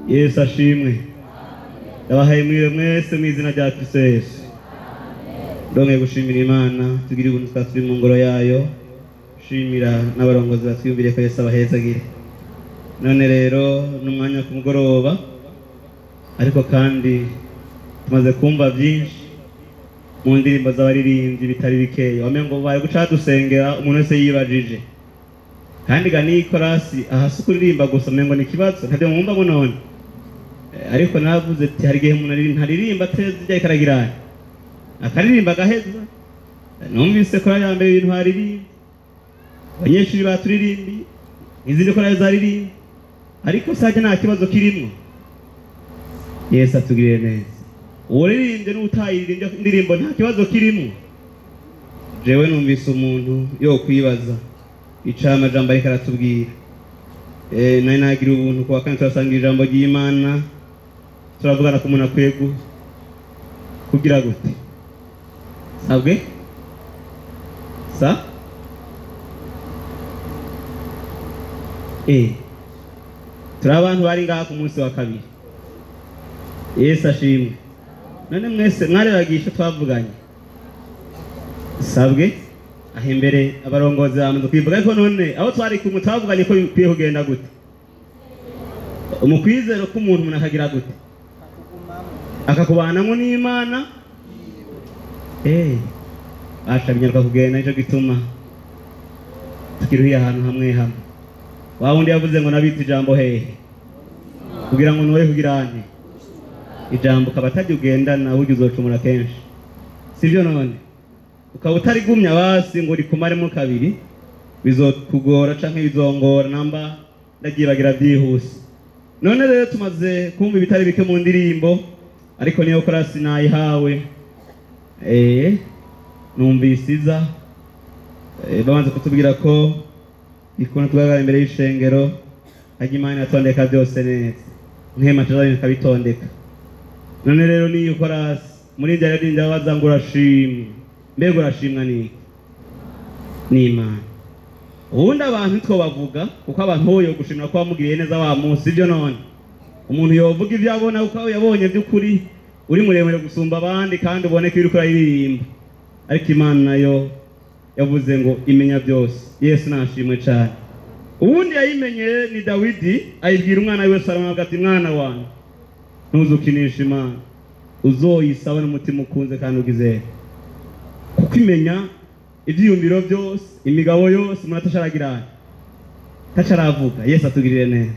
Yesu ashimwe. Ndabahaye mwiwe mwese mu izina rya Kristo Yesu. Ndongeye gushimira Imana tugira ubuntu twaturi mu ngoro yayo. Shimira n'abarongozi batwiyumvire ko Yesu abahezagire. None rero n'umwanya ku mugoroba, ariko kandi tumaze kumva byinshi mu ndirimbo z'abaririmbyi bitari bikeya. Wamengo bari guca dusengera umuntu wese yibajije. Kandi gani korasi ahasi kuririmba gusa mengo ni kibazo ntade mwumva ngo none. Ariko navuze ati hari gihe umuntu ntaririmba teze karagirana. Akaririmba gaheza. Numvise ko yambaye ibintu haririmba. Abanyeshuri baturirimbi izindi ko zaririmba. Ariko saje nta kibazo kirimo. Yesu atugirire neza. Uririmbye n'utayirimbye indirimbo nta kibazo kirimo. Jewe numvise umuntu yo kwibaza icama jambo ariko aratubwira. Nari nagira ubuntu kwa kandi turasanga ijambo ry'Imana. Turavugana ko umuntu akwiye kugira gute? Sabwe? Sa? Turi abantu bari ngaha ku munsi wa kabiri. Yesu ashimwe. None mwese mwarebagisha twavuganye. Sabwe? Aho imbere abarongozi bamaze kwivuga ko none abo twari kumwe twavuganye ko bikwiye kugenda gute? Umukwizero ko umuntu akagira gute? Akakubanamo n'Imana. Ashabinyaruka kugenda nicyo gituma tukiruhiye ahantu hamwe hamwe. Wa wundi yavuze ngo nabita ijambo hehe kugira ngo noye kugirane ijambo kabatajya ugendana ujye uzocumura kenshi, sivyo none ukaba utarigumya basi ngo rikumaremo kabiri bizokugora canke bizongora namba ndagibagira byihuse. None rero tumaze kumva ibitari bike mu ndirimbo, ariko niyo korasi nayihawe numvisiza bamaze kutubwira ko ikona tugagara imbere y'ishengero hajya Imana atondeka byose neza nkema tuzabintu kabitondeka. None rero niyo korasi muri ndya yarinda bazanga urashimwe, mbega urashimwa niki? Ni Imana. Ubundi abantu two bavuga kuko abantu hoyo gushimira ko bamugiriye neza wa munsi, ibyo none umuntu yovuga ibyo abona uko yabonye by'ukuri uri muremure gusumba abandi kandi uboneka iri kuririmba. Ariko Imana nayo yavuze ngo imenya byose. Yesu nashimwe cyane. Ubundi yayimenye ni Dawidi ayibwira umwana we Salomo ati mwana wanjye ntuzukinisha Imana, uzoyisaba n'umutima ukunze kandi ugizeye. Kuko imenya ibyiyumviro byose imigabo yose umuntu atasharagira tasharavuga. Yesu atugirire neza.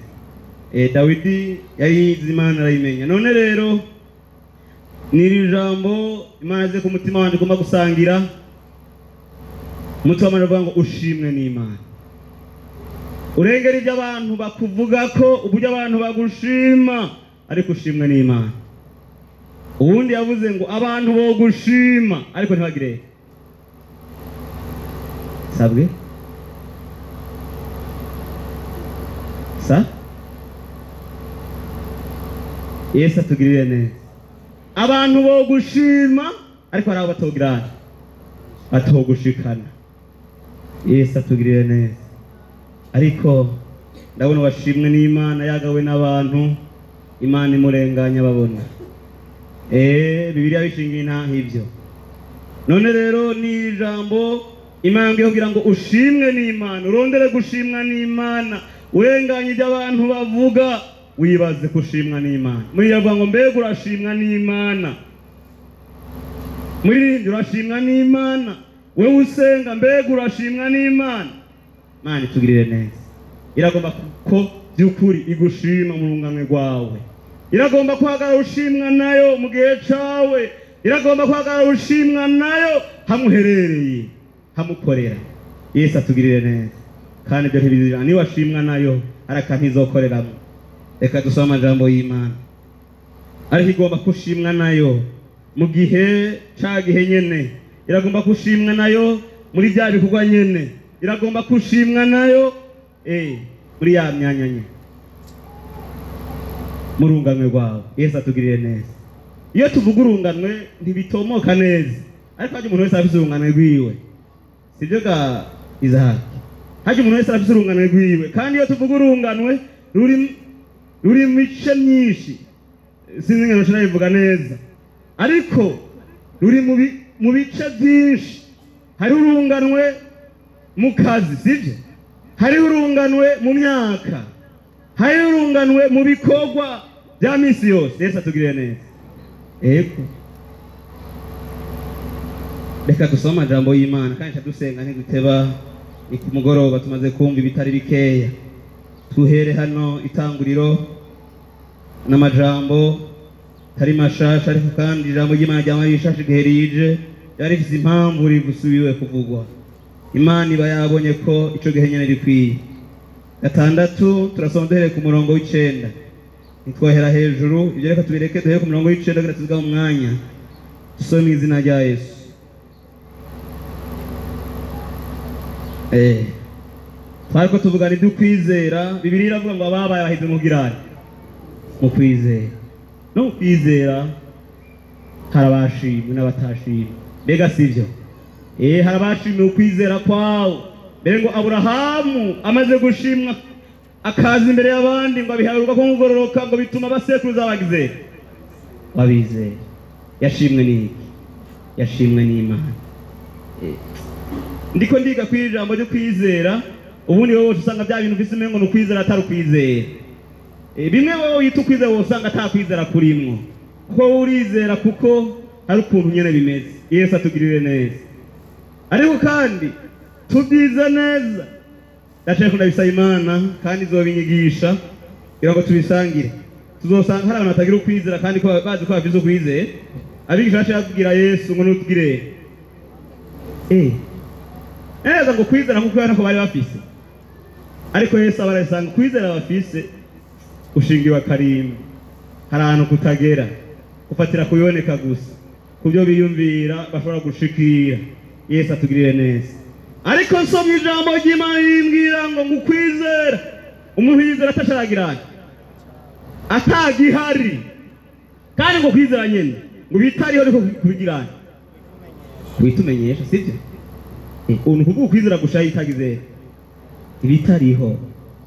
Dawidi yayizi Imana arayimenya. None rero niri jambo Imana ze ku mutima wanje kumba gusangira. Mutu wamara ngo ushimwe n'Imana. Urengera ibyo abantu bakuvuga ko uburyo abantu bagushima, ariko ushimwe n'Imana. Ubundi yavuze ngo abantu bo gushima ariko ntibagire. Sabwe? Sa? Yesu atugirire neza. Abantu bo gushima ariko ari abo batogirana batogushikana. Yesu atugirire neza. Ariko ndabona washimwe n'Imana yagawe n'abantu Imana imurenganya babona. Bibiliya bishingiye nta hivyo. None rero ni ijambo Imana ngiye kugira ngo ushimwe n'Imana, urondere gushimwa n'Imana, urenganye ibyo abantu bavuga, wibaze kushimwa n'Imana. Muri yavuga ngo mbega urashimwa n'Imana. Muri urashimwa n'Imana. Wewe usenga mbega urashimwa n'Imana. Mana itugirire neza. Iragomba ko by'ukuri igushima mu rungano rwawe. iragomba guhagarara ushimwa nayo mu gihe cawe, iragomba guhagarara ushimwa nayo hamuherereye hamukorera. Yesu atugirire neza kandi ibyo ntibizira, niba ashimwa nayo arakantu izokoreramo. Reka dusome amajambo y'Imana. Ariko igomba kushimwa nayo mu gihe ca gihe nyene, iragomba kushimwa nayo muri bya bikorwa nyene, iragomba kushimwa nayo muri ya myanya nyene mu runganwe rwawe. Yesu atugirire neza. Iyo tuvuga urunganwe ntibitomoka neza, ariko haje umuntu wese afise urunganwe rwiwe, sivyo ga Izahaki? Haje umuntu wese afise urunganwe rwiwe, kandi iyo tuvuga urunganwe ruri mice myinshi, sinzi ngeno nshobora neza, ariko ruri mu bice byinshi. Hari urunganwe mu kazi, sivyo? Hari urunganwe mu myaka, hari urunganwe mu bikorwa bya misi yose. Yesu atugirire neza. Ego, reka dusome amajambo y'Imana kandi dusenga ntiduteba. Ni ku mugoroba tumaze kumva ibitari bikeya. Tuhere hano itanguriro n'amajambo tari mashasha, ariko kandi ijambo ry'Imana ryama rishasha igihe rije, ryari rifise impamvu rivusubiwe kuvugwa. Imana iba yabonye ko ico gihe nyene rikwiye. Gatandatu turasoma duhere ku murongo w'icenda, nitwohera hejuru. Ibyo reka tubireke duhere ku murongo w'icenda kugira tuziga mu mwanya. Dusome izina rya Yesu. Twariko tuvugana ibyo kwizera. Bibiliya iravuga ngo ababaye bahize mu girani mu kwizera. No mu kwizera hari abashimwe n'abatashimwe, mbega sivyo? Hari abashimwe ukwizera kwawo. Mbere ngo Aburahamu amaze gushimwa akaza imbere y'abandi ngo abiharuka ko ngororoka, ngo bituma abasekuruza bagize babizera. Yashimwe n'iki? Yashimwe n'Imana. Ndiko ndiga kwiri ijambo ryo kwizera, ubundi wowe usanga bya bintu bise mengo no kwizera atari kwizera. Bimwe wowe yita kwizera wowe usanga atakwizera kurimwo, ko urizera kuko hari ukuntu nyene bimeze. Yesu atugirire neza. Ariko kandi tubyize neza, ndashaka kundabisa Imana kandi izobinyigisha kugira ngo tubisangire. Tuzosanga hari abantu batagira ukwizera kandi ko bazi ko bafise ukwizera. Abigisha bashaka Yesu ngo nutugire neza ngo kwizera kuko yana ko bari bafise, ariko Yesu abarasanga kwizera bafise ushingiwe karimwe. Hari ahantu kutagera, ufatira kuyoneka gusa, kubyo biyumvira bashobora gushikira. Yesu atugirire neza. Ariko nsomye ijambo ry'Imana rimbwira ngo ngukwizera, umuntu yizera atasharagira atagihari, kandi ngo kwizera nyene ngo bitariho ariko kubigirana kubitumenyesha, sivyo? Umuntu kuvuga kwizera gushaye itagize ibitariho,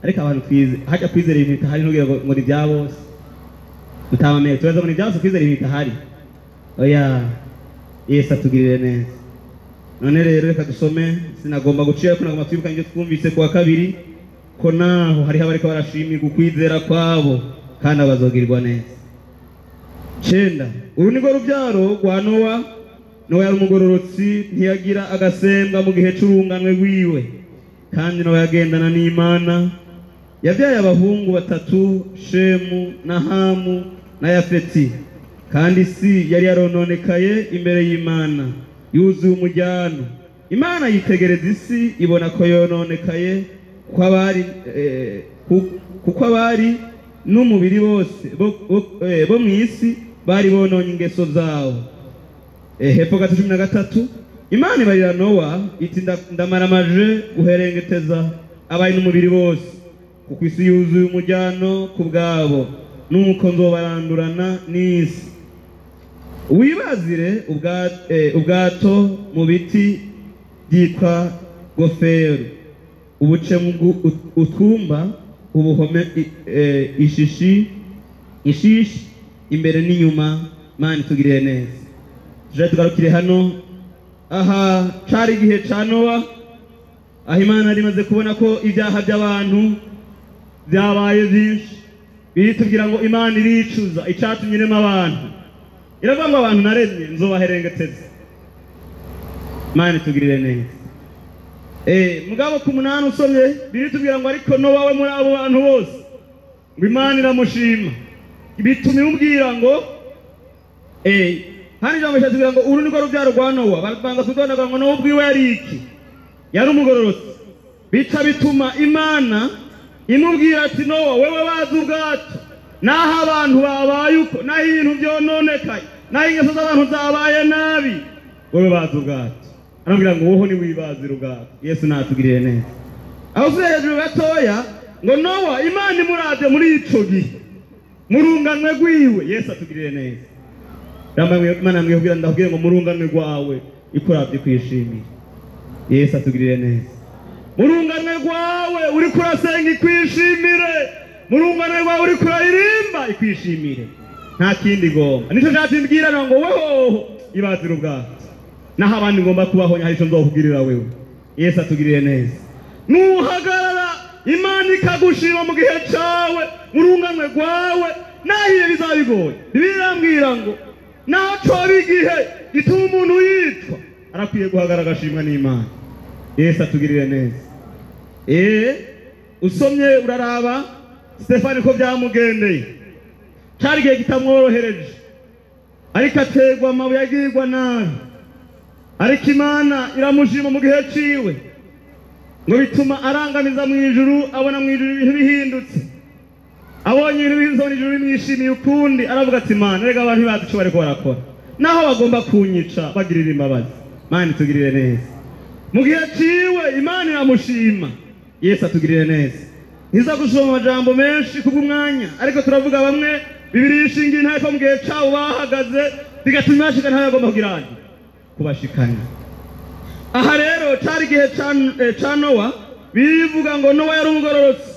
ariko abantu twize haja kwizera ibintu bitahari ntugira ngo ni bya bose utabamenye. Tubaza ngo ni bya bose kwizera ibintu bitahari. Oya, Yesu atugirire neza. None rero reka dusome, sinagomba gucira ko nagomba twibuka ibyo twumvise kuwa kabiri, ko naho hariho abariko barashimira ukwizera kwabo kandi abazogirwa neza. 9. Uru nirwo rubyaro rwa Nowa. Nowa yari umugororotsi, ntiyagira agasembwa mu gihe c'urunganwe rwiwe, kandi Nowa yagendana n'Imana. Yabyaye abahungu 3, Shemu na Hamu na Yafeti. Kandi isi yari yarononekaye imbere y'Imana, yuzuye umujyano. Imana yitegereza isi ibona ko yononekaye, kuko abari n'umubiri bose bo mu isi bari bononye ingeso zawo. Hepfo 13 Imana ibarira Nowa iti ndamaramaje guherengeteza abaye n'umubiri bose, kuko isi yuzuye umujyano ku bwabo, nuko nzobarandurana n'isi. Wibazire ubwato mu biti byitwa goferu, ubuce utwumba, ubuhome ishishi imbere n'inyuma. Mana tugirire neza. Je tugarukire hano. Aha cari igihe ca Nowa, aho Imana rimaze kubona ko ibyaha by'abantu byabaye byinshi, biritubwira ngo Imana iricuza icatumye irema abantu. Iravuga ngo abantu naremye nzobaherengeteza. Mana tugirire neza. Mugabo ku 8 usomye biritubwira ngo ariko Nowa we muri abo bantu bose ngo Imana iramushima, bituma imubwira ngo hani jambo cyatubwira ngo uru niko rubyaro rwa Nowa barapanga kudonaga ngo Nowa ubwiwe yari iki yari umugororotsi bica bituma Imana imubwira ati Nowa wewe wazi ubwato naho abantu babaye uko naho ibintu byononekaye naho ingeso z'abantu zabaye nabi wewe bazi ubwato arambwira ngo woho ni wibazira ubwato Yesu natugiriye neza aho uvuye hejuru gatoya ngo Nowa Imana imurade muri ico gihe murunganwe gwiwe Yesu atugiriye neza Imana mwebwira ndabwira ngo murunganwe gwawe ikuravye kwishimira Yesu atugiriye neza murunganwe gwawe uri kurasenga ikwishimire murunganwe gwawe uri kuraririmba ikwishimire nta kindi gomba nico cyatimbwira ngo weho ibazira ubwato naho abandi ngomba kubaho nyaharico nzokugirira wewe Yesu atugiriye neza nuhagarara Imana ikagushima mu gihe cawe murunganwe gwawe nahiye bizabigoye birambwira ngo naco bigihe gituma umuntu yitwa arakwiye guhagarara agashimwa n'Imana Yesu atugirire neza usomye uraraba Stefani ko byamugendeye cari gihe kitamworohereje ariko ategwa amabuye agirwa nabi ariko Imana iramushima mu gihe ciwe ngo bituma arangamiza mu ijuru abona mu ijuru ibintu bihindutse abonye ibintu bihinduka mu ijuru bimwishimiye ukundi aravuga ati Mana rega abantu bazi ico bariko barakora naho bagomba kunyica bagirira imbabazi Mana tugirire neza mu gihe ciwe Imana iramushima Yesu atugirire neza ntiza gusoma amajambo menshi kubw'umwanya ariko turavuga bamwe Bibiliya ishingiye ntaye ko mu gihe cabo bahagaze bigatuma bashika ntayo bagomba kugirana kubashikana aha rero cari gihe ca Nowa bivuga ngo Nowa yari umugororotsi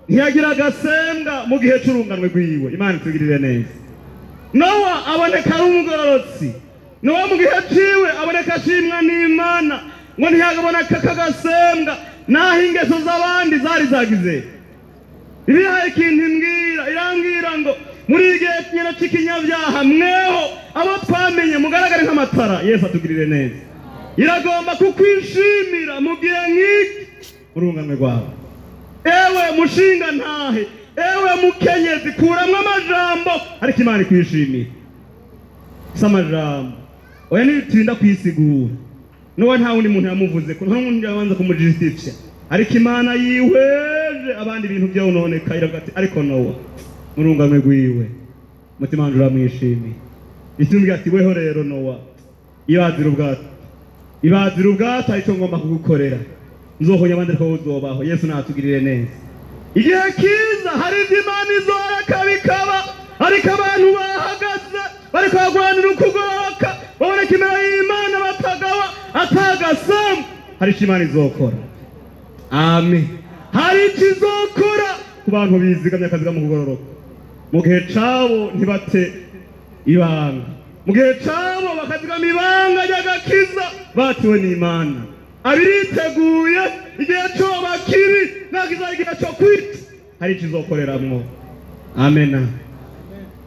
ntiyagira agasembwa mu gihe c'urunganwe rwiwe Imana tugirire neza Nowa aboneka ari umugororotsi Nowa mu gihe ciwe aboneka ashimwa n'Imana ngo ntiyagaboneka kagasembwa naho ingeso z'abandi zari zagize ibihaye ikintu irambwira ngo muri igihe nyina c'ikinyabyaha mweho abo twamenye mugaragare nk'amatara Yesu atugirire neza iragomba kukwishimira mu gihe nk'iki urunganwe rwawe ewe mushinga ntahe ewe mukenyezi kuramwo amajambo ariko Imana ikwishimira samajambo oya ntitinda kwisigura Nowa nta wundi muntu yamuvuze ko nta wundi yabanza kumujistifya ariko Imana yihweje abandi ibintu byononeka iravuga ati ariko Nowa murunganwe rwiwe mutima wanje uramwishimiye itumbwira ati weho rero Nowa ibazira ubwato ariko ngomba kugukorera nzohonya abandi ariko uzobaho Yesu natugirire neza igihe kiza hari Imana izoreka bikaba ariko abantu bahagaze bariko bagwanira ukugoroka baboneka imbere y'Imana batagawa atagasam hari Imana izokora amen hari ikizokora ku bantu bizigamye akazi mu kugororoka mu gihe cabo ntibate ibanga mu gihe cabo bakazigama ibanga ry'agakiza batiwe n'Imana abiriteguye igihe cyo bakiri nagiza igihe cyo kwita hari ikizokoreramwo amena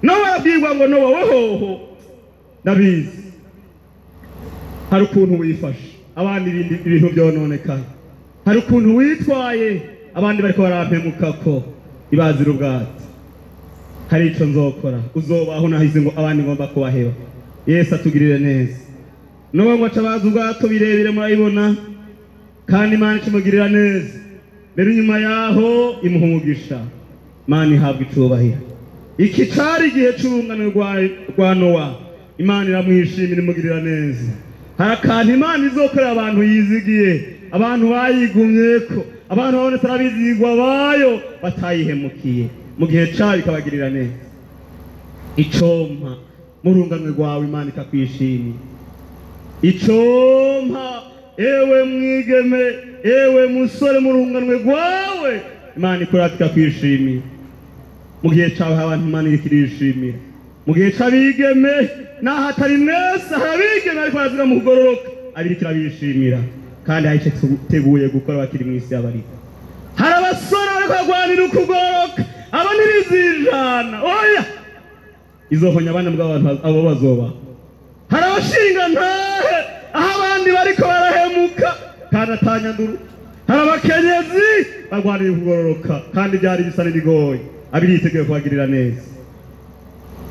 Nowa abwirwa ngo Nowa wehoho ndabizi hari ukuntu wifashe abandi ibintu byononekaye hari ukuntu witwaye abandi bariko barampemuka ko ibazira ubwato hari ico nzokora uzobaho nahize ngo abandi ngomba kubaheba Yesu atugirire neza Nowa ngo acabaza ubwato birebire murayibona kandi Imana ikimugirira neza mbere nyuma yaho imuhumugisha Imana ihabwa icubahiro iki cari igihe c'urunganwe rwa Nowa Imana iramwishimira imugirira neza hari akantu Imana izokorera abantu yizigiye abantu bayigumyeko abantu babonetse arabizigwa bayo batayihemukiye mu gihe cari ikabagirira neza icompa murunganwe rwawe Imana ikakwishimiye icompa ewe mwigeme ewe musore murunganwe rwawe Imana ikuratika kwishimiye mu gihe cawe abantu Imana irikirishimira mu gihe c'abigeme naho atari mwese harabigeme ariko barazira mu kugororoka abirikira bishimira kandi hari icyo tuteguye gukora bakiri mu isi y'abariko hari abasore bariko bagwanira ukugororoka abo ntibizijana oya izohonya abana bw'abantu abo bazoba hari abashinga ntahe aho abandi bariko barahemuka kandi atanyanduru hari abakenyezi bagwanira ukugororoka kandi byari bisa n'ibigoye abiriteguye kubagirira neza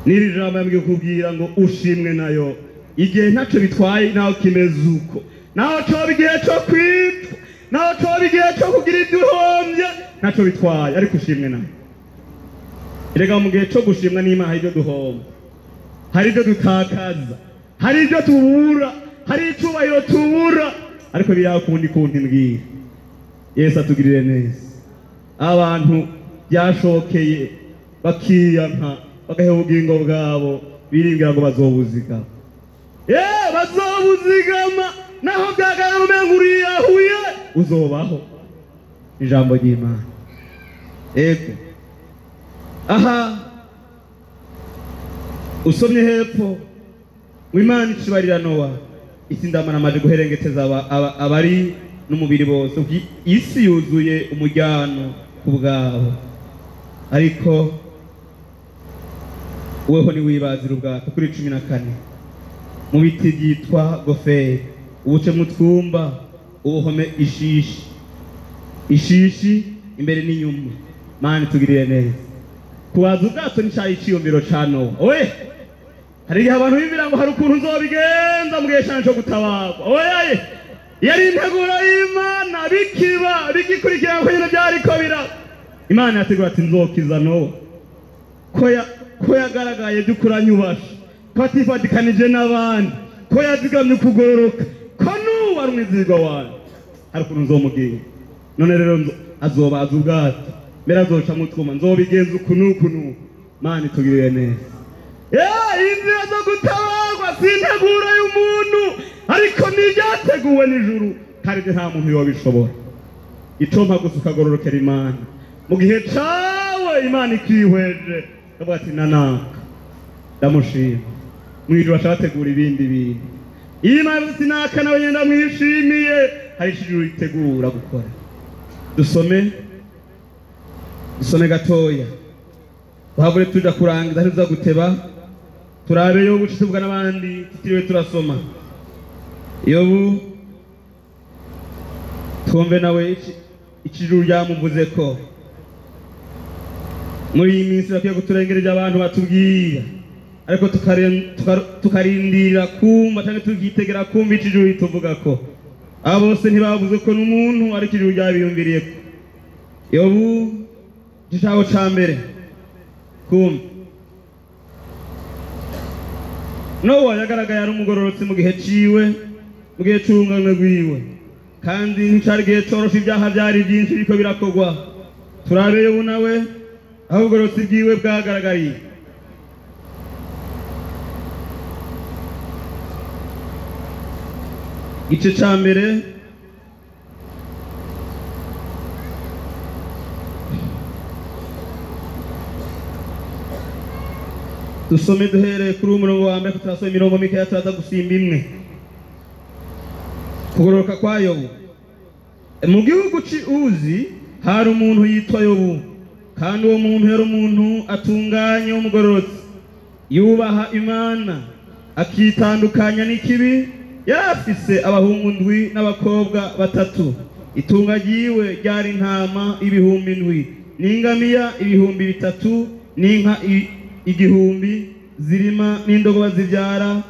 n'iri jambo yambwiye kubwira ngo ushimwe nayo igihe ntacyo bitwaye naho kimeze uko, naho coba igihe cyo kwitwa, naho coba igihe cyo kugira ibyo uhombye, ntacyo bitwaye, ariko ushimwe nayo. Erega mu gihe cyo gushimwa n'Imana hari ibyo duhomba, hari ibyo dutakaza, hari ibyo tubura, hari icubahiro tubura, ariko biraho kundi kundi mbwira. Yesu atugirire neza. Abantu byashokeye bakiyanka bagahe ubugingo bwabo biringira ngo bazobuzigama. Bazobuzigama naho byagara umenga uriyahuye uzobaho. Ijambo ry'Imana. Ego. Aha usomye hepfo w'Imana ikibarira Nowa isindamana amaje guherengeteza abari n'umubiri bose, isi yuzuye umujyano kubwabo, ariko weho ni wibazira ubwato. Kuri 14 mu biti byitwa goferi ubuce mu twumba ubuhome ishishi imbere n'inyuma. Mana tugirire neza. Kubaza ubwato n'icyayi cyiyumviro ca Nowa. Hari igihe abantu bibira ngo hari ukuntu nzobigenza mu gihe cyo gutabarwa. Yari integuro y'Imana bigikurikira ko nyine byariko bira. Imana yategura ati nzokiza Nowa ko yagaragaye by'ukuranyubasha, ko atifatikanije n'abandi, ko yazigamye kugororoka, ko n'ubu ari umwizigwa wawe. Hari ukuntu nzomugira. None rero azobaza ubwato mbere azoca mu twuma nzobigenza uku n'uku n'uku. Mana itugirire neza. Inzira zo gutabarwa si integuro y'umuntu, ariko n'ibyateguwe n'ijuru, kandi nta muntu yobishobora. Icompa gusa ukagororokera Imana mu gihe cawe. Imana ikihweje kavuga ati nanaka ndamushima. Mwijuru bashabategura ibindi bintu. Imana iti naka nawe nyenda mwishimiye, hari ijuru ritegura gukora. Dusome gatoya tuhabure tuja kurangiza ntiza guteba. Turabe Yobu tuvuga n'abandi tutiriwe turasoma. Yobu twumve nawe ikijuru ryamuvuze ko muri iyi minsi bakwiye kuturengereje abantu batubwira, ariko tukarindira kumva cyangwa tukitegera kumva ikijuru rituvuga ko. Abo bose ntibavuze ko n'umuntu ari ikijuru ryabiyumviriye ko. Yobu igitabo ca mbere kumva. Nowa yagaragaye ari umugororotsi mu gihe ciwe, mu gihe c'urunganwe rwiwe, kandi nticari igihe corosha ibyaha byari byinshi biriko birakogwa. Turabe Yobu nawe aho ubugororotsi bwiwe bwagaragariye. Igice ca mbere dusome duhereye kuri umurongo wa mbere turasoma imirongo mikeya turaza gusimba imwe. Kugororoka kwa Yobu. Mu gihugu c'Uzi hari umuntu yitwa Yobu, kandi uwo muntu yari umuntu atunganye w'umugororotsi, yubaha Imana akitandukanya n'ikibi. Yari afise abahungu ndwi n'abakobwa batatu. Itunga ryiwe ryari intama 1000, n'ingamiya 3000, n'inka 1000 zirima n'indogoba zivyara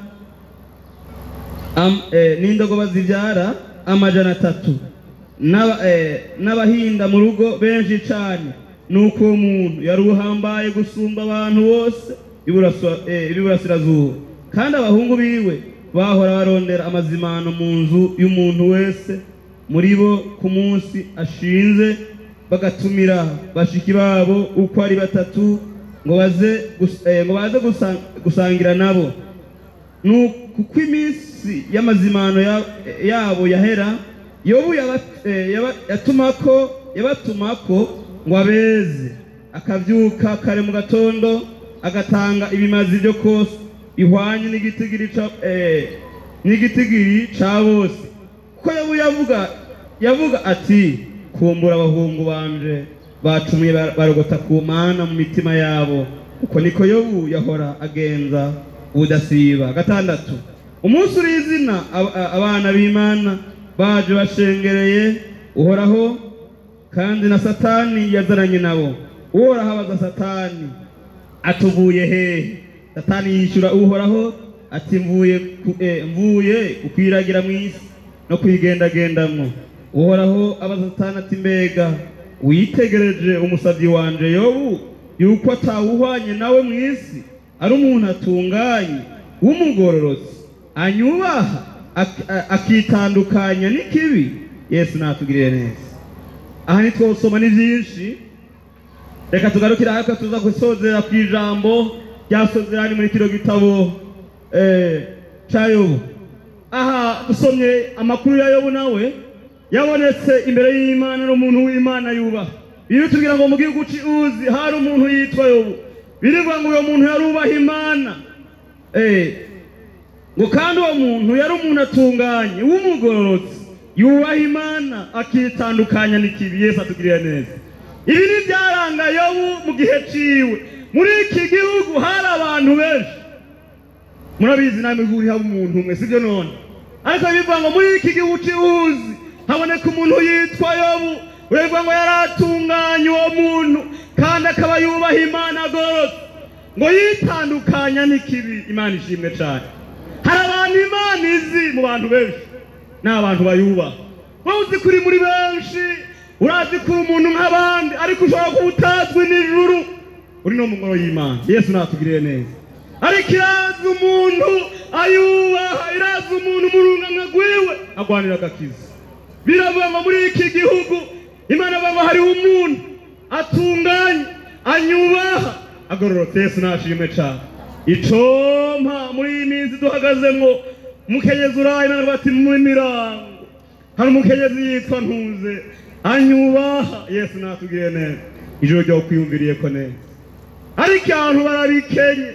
300, n'abahinda mu rugo benshi cyane. Nuko uwo muntu yari uhambaye gusumba abantu bose iburasirazuba, kandi abahungu biwe bahora barondera amazimano mu nzu y'umuntu wese muri bo ku munsi ashinze, bagatumira bashiki babo uko ari 3 ngo baze gusangira nabo. Kuko iminsi y'amazimano yabo yahera, Yobu yabatumako ngo abeze. Akavyuka kare mu gatondo agatanga ibimazi byo kose ihwanye n'igitigiri ca bose. Kuko Yobu yavuga ati kumbura abahungu banje bacumuye barogota ku Mana mu mitima yabo. Uko niko Yobu yahora agenza ubudasiba. 6 umunsi urizina abana b'Imana baje bashengereye Uhoraho, kandi na Satani yazaranye nabo. Uhoraho abaza Satani atuvuye hehe? Satani yishura uhoraho ati mvuye ukwiragira mu isi no kwigendagendamwo. Uhoraho abaza Satani ati mbega witegereje umusavyi wanje Yobu yuko atawuhwanye nawe mu isi, ari umuntu atunganye w'umugororotsi anyubaha akitandukanya n'ikibi. Yesu natugirire neza. Aha nitwosoma ni byinshi, reka tugarukira haka tuza gusozera ku ijambo ryasozerani muri kino gitabo ca Yobu. Aha dusomye amakuru ya Yobu, nawe yabonetse imbere y'Imana n'umuntu w'Imana yubaha. Biri tugira ngo mu gihugu cy'Uzi hari umuntu yitwa Yobu, birivuga ngo uyo muntu yarubaha Imana, ngo kandi uwo muntu yari umuntu atunganye w'umugororotsi yubaha Imana akitandukanya n'ikibi. Yesu atugirire neza. Ibi ni byaranga Yobu mu gihe ciwe. Muri iki gihugu hari abantu benshi, murabizi namwe guri haba umuntu umwe sivyo none, ariko bivuga ngo muri iki gihugu cy'Uzi haboneka umuntu yitwa Yobu, urevuga ngo yaratunganye uwo muntu kandi akaba yubaha Imana agororotse, ngo yitandukanya n'ikibi. Imana ishimwe cyane. Hari abantu Imana izi mu bantu benshi n'abantu bayubaha. Wowe uzi kuri muri benshi, urazi kuri umuntu nk'abandi, ariko ushobora kuba utazwi n'ijuru, uri no mu ngoro y'Imana. Yesu natugirire neza. Ariko irazi umuntu ayubaha, irazi umuntu murunganwa gwiwe agwanira agakiza. Biravuga ngo muri iki gihugu Imana avuga ngo hariho umuntu atunganye anyubaha agororotse. Yesu nashimwe cyane. Icompa muri iyi minsi duhagazemwo, umukenyezi uraye Imana bati muri mirango hari umukenyezi yitwa Ntuze anyubaha. Yesu natugirire neza. Ijoro ryo kwiyumviriye ko neza. Ariko abantu barabikenye,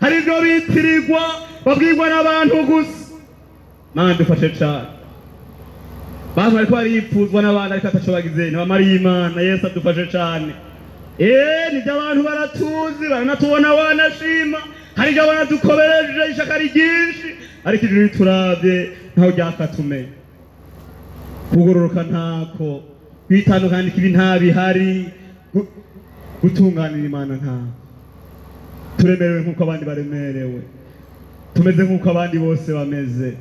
hari ibyo bitirirwa babwirwa n'abantu gusa. Mana dufashe cyane. Bantu bariko baripfuzwa n'abandi ariko ataco bagize n'abamari y'Imana. Yesu adufashe cyane. Nibyo abantu baratuzi, baranatubona wanashima, hari ibyo banadukobereje ishaka ryinshi, ariko ijuru rituravye ntaho ryakatumenye. Kugororoka ntako, kwitandukanya n'ikibi nta bihari, gutunganira Imana ntako. Turemerewe nk'uko abandi baremerewe, tumeze nk'uko abandi bose bameze.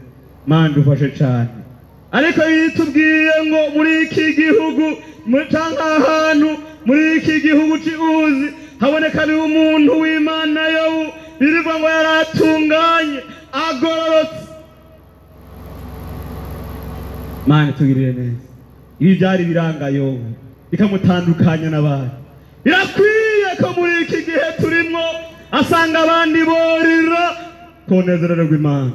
Mana dufashe cyane. Ariko yitubwiye ngo muri iki gihugu cyangwa ahantu muri iki gihugu cy'Uzi haboneka umuntu w'Imana Yobu, birivuga ngo yaratunganye agororotse. Mana tugirire neza. Ibi byari biranga Yobu bikamutandukanya n'abandi. Birakwiye ko muri iki gihe turimo asanga abandi borira konezererwa Imana,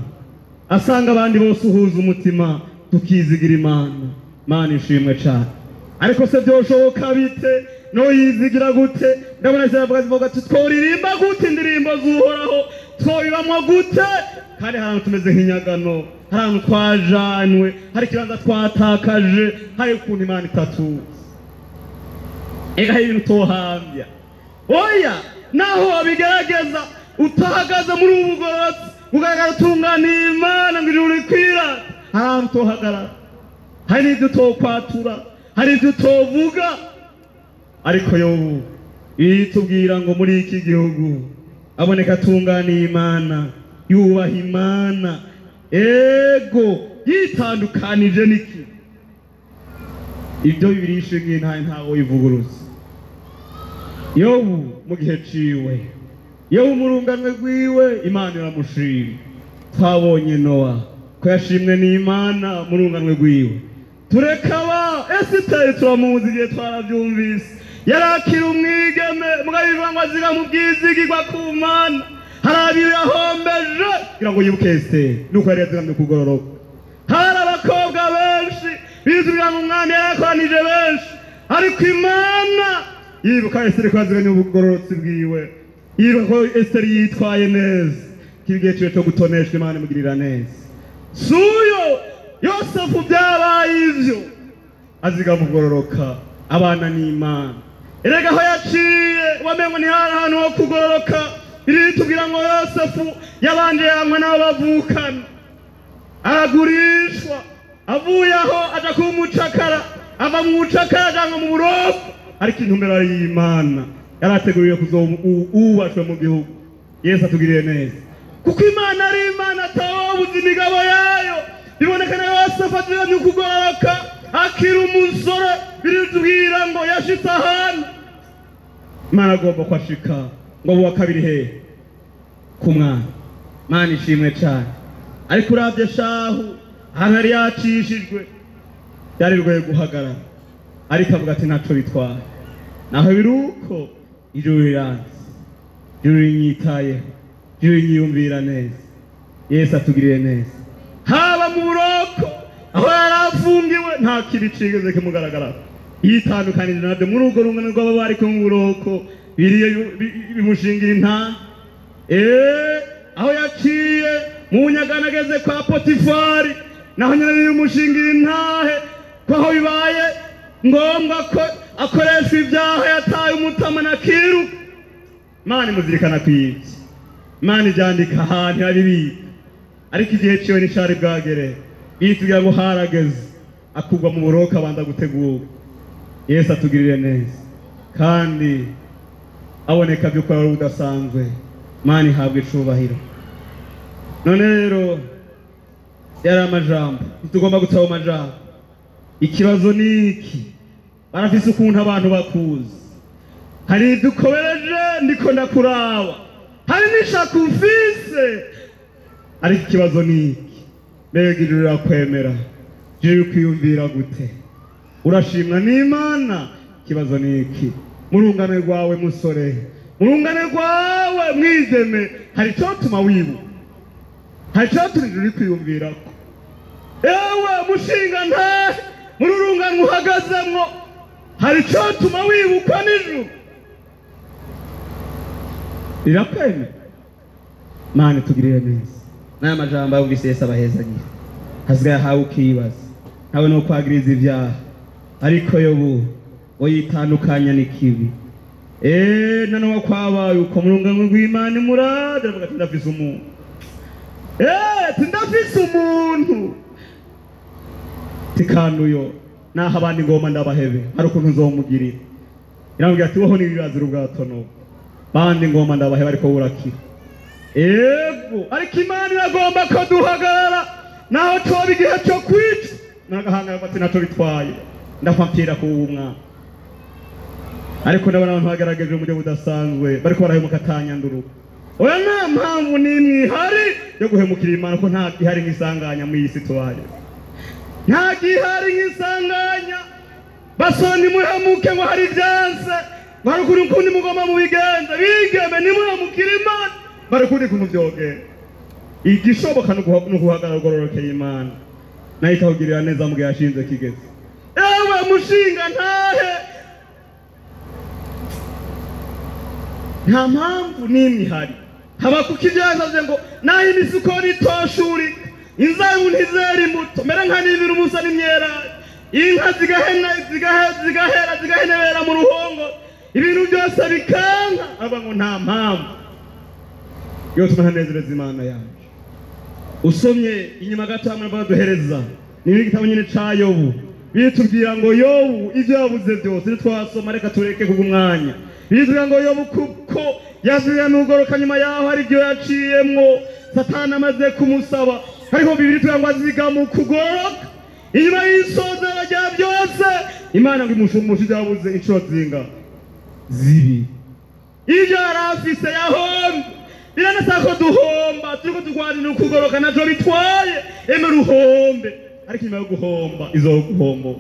asanga abandi bose uhuza umutima tukizigira Imana. Mana ishimwe cyane. Ariko se byoshoboka bite? No yizigira gute? Ndabona zivuga tworirimba gute indirimbo z'Uhoraho, twoyibamwa gute kandi ahantu tumeze nk'inyagano, ahantu twajanwe, hari kibanza twatakaje, hari ukuntu Imana itatuzi. Ega hari ibintu tohambya. Oya, naho wabigerageza utahagaze muri ubu bugororotsi, ugaragara utunganiye Imana ngo ijuru rikwira, ahantu tohagarara, hari ibyo utokwatura, hari ibyo utovuga. Ariko Yobu yitubwira ngo muri iki gihugu aboneka atunganiye Imana, yubaha Imana, ego yitandukanije n'iki. Ibyo bibirishe ntaho yivuguruza. Yobu mu gihe ciwe, Yobu murunganwe gwiwe Imana iramushima. Twabonye Nowa ko yashimwe n'Imana murunganwe gwiwe. Turekaba Esiteri turamuzi igihe twarabyumvise, yarakira umwigeme mugabivuga ngo aziga mu bwizigirwa ku Mana, harabiyo yahombeje kugira ngo yibuke Esiteri nuko yari yazigamye kugororoka. Hari abakobwa benshi bizubira mu mwami yarakoranije benshi, ariko Imana yibuka Esiteri ko yazigamye ubugororotsi bwiwe, yibuka ko Esiteri yitwaye neza. Kigihe cyo cyo gutoneshwa Imana imugirira neza. Suyo Yosefu byabaye ivyo aziga mugororoka abana n'Imana. Erega aho yaciye wamengo ni ahantu ho kugororoka. Biri tubwira ngo Yosefu yabanje yamwe nabo bavukana, aragurishwa, avuye aho aja kumucakara, ava mu bucakara aja mu burofu, ariko intumbero y'Imana yarateguriye kuzobubashwe mu gihugu. Yesu atugiriye neza kuko Imana ari Imana atawobuza imigabo yayo bibonekana yose afatira mu kugoroka akira umusore biritubwira ngo yashitse ahantu Imana agomba kwashika ngo buwa kabiri he ku mwana Imana ishimwe cyane ariko uravye shahu ahantu yari yacishijwe yari rwoye guhagarara ariko avuga ati ntaco bitwaye naho biruko ijuru riranze ijuru rinyitayeho ijuru rinyiyumvira neza Yesu atugiriye neza haba mu buroko aho yarafungiwe nta kibi cigeze kimugaragara yitandukanije nabyo muri urwo rungano rw'aba bari ku buroko biriye bimushingira inta aho yaciye mu nyaganageze kwa Potifari naho nyine bimushingira intahe ko aho bibaye ngombwa ko akoreshwa ibyaha yataye umutama na kiru Imana imuzirikana kw'ibyo Imana ibyandika ahantu yaribika ariko igihe ciwe n'icari bwagere yitubwira ngo harageze akugwa mu buroko abanza gutegurwa Yesu atugirire neza kandi aboneka by'uko ari udasanzwe Imana ihabwa icubahiro none rero yari amajambo ntitugomba gutaba amajambo ikibazo ni iki barafise ukuntu abantu bakuzi hari dukobereje ndiko ndakuraba hari n'ishaka ufise ariko ikibazo ni iki mbega ijuru rirakwemera ijuru kwiyumvira gute urashimwa n'Imana ikibazo ni iki murungane rwawe musore murungane rwawe mwigeme hari icyo tuma wibuka hari icyo turi ijuru kwiyumvirako ewe mushinga ntahe muri urungano uhagazemwo hari icyo tuma wibuka n'ijuru rirakwemera Imana itugirire neza n'aya majambo yumvise Yesu abahezagira hasigaye ahawe ukibaza ntawe no kwagiriza ibyaha ariko yobu oyitandukanya n'ikibi nano wakwabaye uko murungano rw'Imana murade avuga ati ndafise umuntu ndafise umuntu tikanuyo naho abandi ngoma ndabahebe hari ukuntu nzomugirira irambwira ati woho n'ibibazo ubwatono bandi ngoma ndabahebe ariko burakira ariko Imana iragomba ko duhagarara naho coba igihe cyo kwica nagahangara bati naco bitwaye ndakwapfira ku umwana ariko ndabona abantu bagerageje mu buryo budasanzwe bariko barahemuka atanyanduru oya nta mpamvu n'imwe ihari yo guhemukira Imana ko nta gihari nk'isanganya mu isi tubaye nta gihari nk'isanganya basoni muhemuke ngo hari byanse barukuri ukundi mugoma mu bigenza bigeme nimuhemukira Imana barukuri kuntu byogera igishoboka no guhagarara gororokeye Imana nayo ikawugirira neza mu gihe yashinze kigeze ewe mushinga ntahe nta mpamvu n'imwe ihari haba kuko ibyazaze ngo naho imisuko ritoshuri inzabu ntizera imbuto mbere nka n'ibiri umusa n'imyera inka zigahenebera mu ruhongo ibintu byose bikanka aba ngo nta mpamvu yose umanezereza Imana yacu usomye inyuma gatamwe baduhereza ni igitabo nyine ca Yobu bitubwira ngo Yobu ivyo yabuze byose twasoma reka tureke kugumwanya bitubwira ngo Yobu kuko yazuye n'ugoroka nyuma yaho hari byo yaciyemwo Satani amaze kumusaba ariko bibiri tugira ngo aziga mu kugoroka inyuma y'isozera rya byose Imana ngo imushumushe yabuze inshuro zinga zibi ivyo yarafise yahombe biranasako duhomba turiko turwanira ukugoroka naco bitwaye emera uhombe ariko nyuma yo guhomba izoguhombora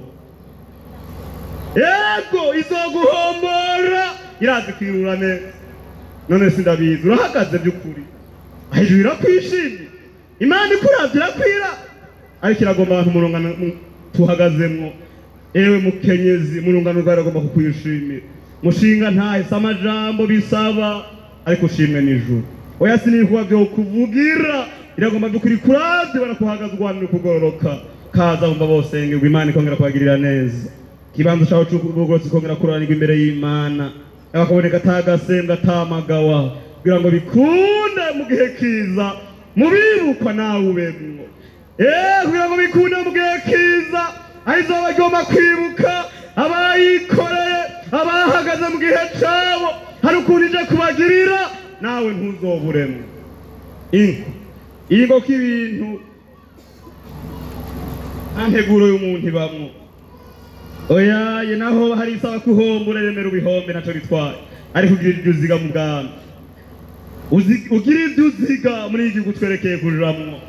yego izoguhombora irazi kwirura neza none sindabizi urahagaze by'ukuri ahijuru irakwishimye Imana ikuravye irakwira ariko iragomba abantu murungano tuhagazemwo ewe mukenyezi murungano rwaragomba kukwishimira mushinga ntahise amajambo bisaba ariko ushimwe n'ijuru oya sinikuba byo kuvugira iragomba by'ukuri kuravye barakuhagazwa n'ukugoroka kaza umva bose ngo Imana ikongera kwagirira neza kibanza cyaho cy'ubugotsi kongera kuranirwa imbere y'Imana abakaboneka tagasembwa tamagawa kugira ngo bikunde mu gihe kiza mubirukwa nawe ubemwo kugira ngo bikunde mu gihe kiza ahizo bagomba kwibuka abayikoreye abahagaze mu gihe cyabo hari ukuntu ije kubagirira nawe ntuzoburemwe. Ingo k'ibintu anteguro y'umuntu ibamwo. Oya ye naho hari isaba kuhombura remera ubihombe naco bitwaye. Ariko ugira ibyo uziga mu bwami. Ugira ibyo uziga muri iki gutwerekeye kujiramwo.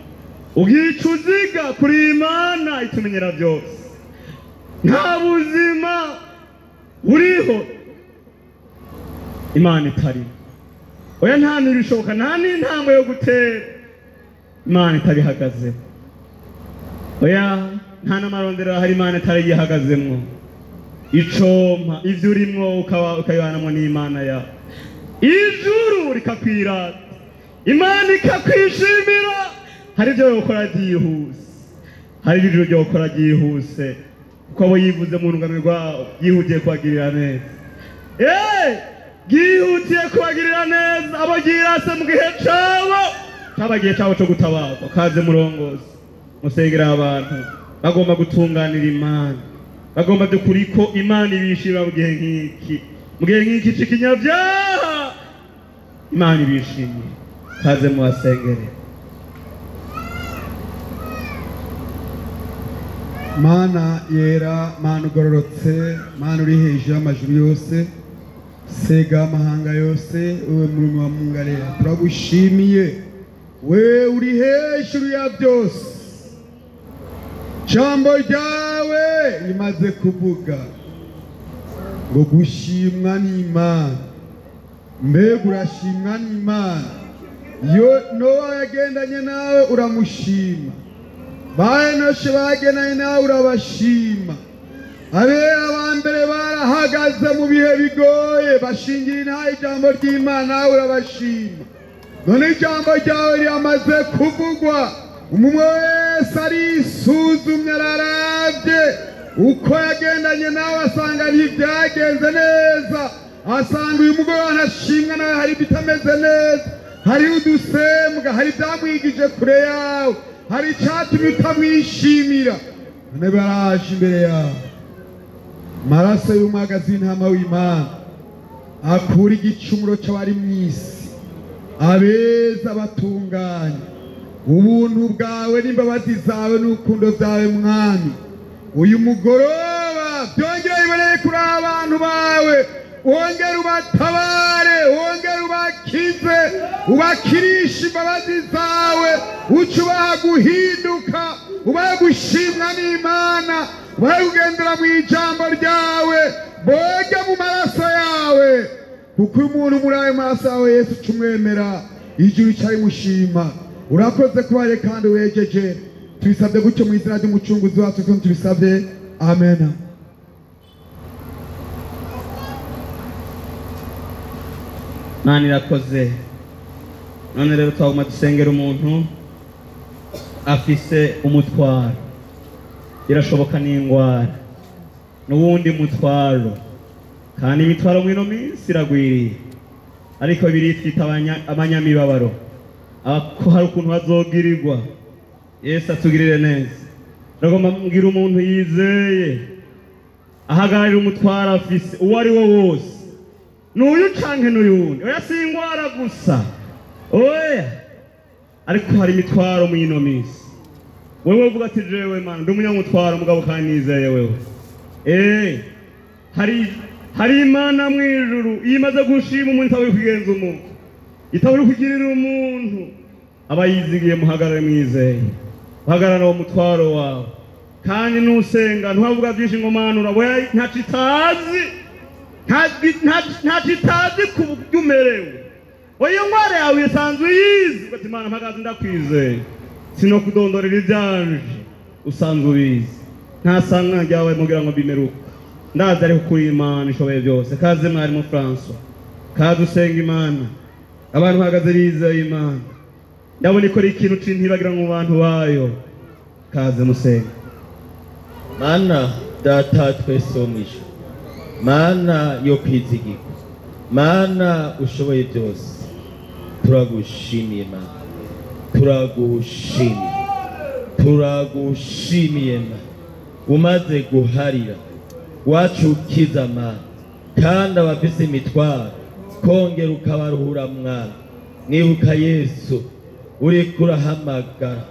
Ugira icyo uziga kuri Imana itumenyera byose. Nta buzima buriho Imana itari. Oya nta nibishoboka nta n'intambwe yo gutera Imana itabihagazeho. Oya nta n'amarondera hari Imana itari yihagazemwo. Icompa ivyo urimwo ukayibanamwo n'Imana yawe. Ijuru rikakwirata, Imana ikakwishimira. Hari ibyo yokora byihuse, hari ijuru ryo gukora byihuse kuko abo yivuze mu rungano rwawe yihutiye kubagirira neza. Yihutiye kubagirira neza abo yirase mu gihe cabo cabagiye cabo co gutabarwa. Kaze murongozi musengera abantu bagomba gutunganira Imana, bagomba dukuri ko Imana ibishimira mu gihe nk'iki, mu gihe nk'iki c'ikinyabyaha Imana ibishimiye. Kaze muwasengere. Mana yera, Mana ugororotse, Mana uri hejuru y'amajuru yose, sega amahanga yose, wewe murumyi wa mungarera turagushimiye, we uri hejuru ya byose. Jambo ryawe rimaze kuvuga ngo gushimwa n'Imana. Mbega urashimwa n'Imana. Nowa yagendanye nawe uramushima, Bahenoshe bagendanye nawe urabashima. Abera ba mbere barahagaze mu bihe bigoye bashingira intahe ijambo ry'Imana nawe urabashima. None ijambo ryawe ryamaze kuvugwa, umwe wese arisuzumye araravye uko yagendanye nawe asanga ntibyagenze neza, asanga uyu mugoroba ntashimwa nawe hari bitameze neza, hari udusembwa, hari byamwigije kure yawe, hari icyatumye utamwishimira. None baraje imbere yawe, maraso y'umwagazi w'intama w'Imana akura igicumuro c'abari mw'isi, abeza batunganye. Ubuntu bwawe n'imbabazi zawe n'urukundo byawe Mwami, uyu mugoroba byongera bibereye kuri abantu bawe. Wongera ubatabare, wongera ubakize, ubakirisha imbabazi zawe, uca ubaha guhinduka, ubaha gushimwa n'Imana, ubaha kugendera mu ijambo ryawe, boge mu maraso yawe. Kuko umuntu muri ayo maraso yawe Yesu cumwemera, ijuru cari mushima. Urakoze kubare kandi wejeje, tubisabye gutyo mu izina ry'umucunguzi wacu tubisabye, amen. Mana irakoze. None rero twaguma dusengera umuntu afise umutwaro, irashoboka n'ingwara n'uwundi mutwaro, kandi imitwaro mwino minsi iragwiriye, ariko bibiri twita abanyamibabaro. Ako hari ukuntu bazogirirwa. Yesu atugirire neza. Ragomba mbwira umuntu yizeye ahagararira umutwaro afise uwo ari wo wose, n'uyu canke n'uyundi. Oya si ingwara gusa, oya ariko hari imitwaro mwino minsi. Wewe uvuga ati jewe Mana ndi umunyamutwaro mugabo kandi nizeye wewe. Hari Imana mwijuru imaze gushima umuntu itaburi kugenza umuntu, itaburi kugirira umuntu. Abayizigiye muhagarare mwizeye, uhagarara uwo mutwaro wawe, kandi nusenga ntuhavuga byinshi ngo Mana uraboya ntacitazi, ntacitazi kubyumerewe. Oya ngware yawe isanzwe yizi ati Mana mpagaze ndakwizeye, sino kudondorera ibyanje usanzwe ubizi. Ntasanga ryawe mugira ngo bimeruka, ndaza ariko kuri Imana ishoboye byose. Kaze mwarimu François, kaze usenga Imana, abantu bahagaze bizeye Imana. Ndabona ikora ikintu cintibagira mu bantu bayo. Kaze musenga. Mana data twese wo mwisho, Mana yo kwizigirwa, Mana ushoboye byose, turagushimiye Mana, turagushimiye Mana, umaze guharira wacukiza Mana, kandi abafise imitwaro kongera ukabaruhura Mwana. nibuka Yesu uriko urahamagara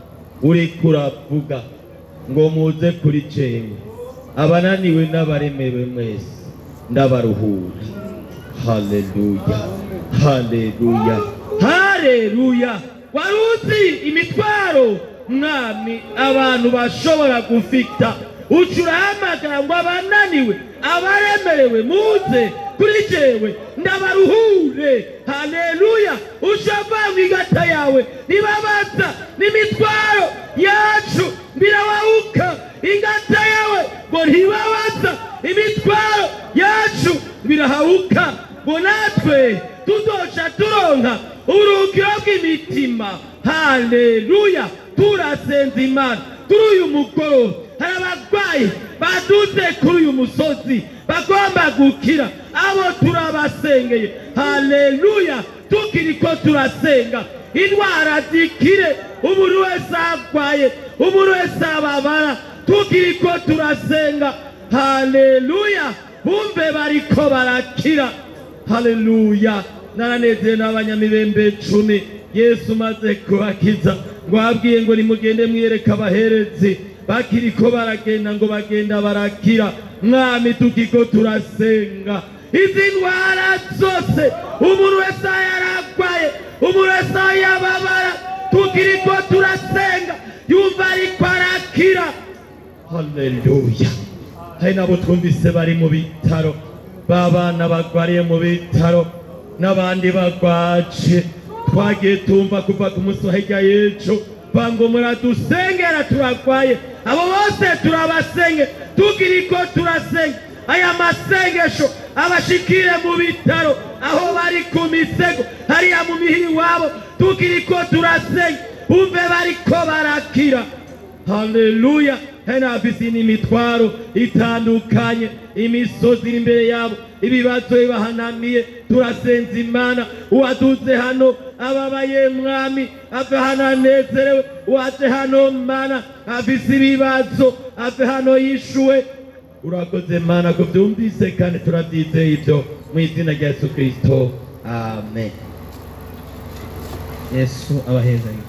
uriko uravuga ngo muze kuri jewe abananiwe n'abaremewe mwese ndabaruhura. Haleluya, haleluya, haleluya. Waruzi imitwaro mwami abantu bashobora gufita, ucurahamagara ngo abananiwe abaremerewe muze kuri jewe ndabaruhure. Haleluya. Ushavanga igata yawe nibabaza n'imitwaro yacu birawauka, ingata yawe ngo ntibabaza imitwaro yacu birahauka, ngo natwe tuzoca turonka uburuhukiro bw'imitima. Haleluya. Turasenza Imana kuri uyu mugoroba, hari abagwayi baduze kuri uyu musozi bagomba gukira, abo turabasengeye. Haleluya. Tukiriko turasenga indwara zikire, umuntu wese agwaye, umuntu wese ababara, tukiriko turasenga. Haleluya. Bumve bariko barakira. Haleluya. Naranezeye n'abanyamibembe 10 Yesu maze kubakiza, ngo abwiye ngo nimugende mwiyereka abaherezi, bakiriko baragenda ngo bagenda barakira. Mwami tukiko turasenga izi ndwara zose, umuntu wese yaragwaye, umuntu wese yababara, tukiriko turasenga yumva ariko arakira. Haleluya. Hari nabo twumvise bari mu bitaro, babana bagwariye mu bitaro n'abandi bagwaje, twagiye tumva kuva ku munsi wa hirya y'ejo bango muradusengera turagwaye, abo bose turabasenge. Tukiriko turasenga aya masengesho abashikire mu bitaro aho bari ku misego hariya mu mihiri wabo, tukiriko turasenga bumve bariko barakira. Haleluya. Hena afisi n'imitwaro itandukanye, imisozi iri imbere yabo, ibibazo bibahanamiye, turasenza Imana. Uwaduze hano ababaye mwami ave hano anezerewe, uwaje hano Mana afise ibibazo ave hano yishuwe. Urakoze Mana ko byumvise kandi turabyizeye ibyo mu izina rya Yesu Kristo. Amen. Yesu abahezanye.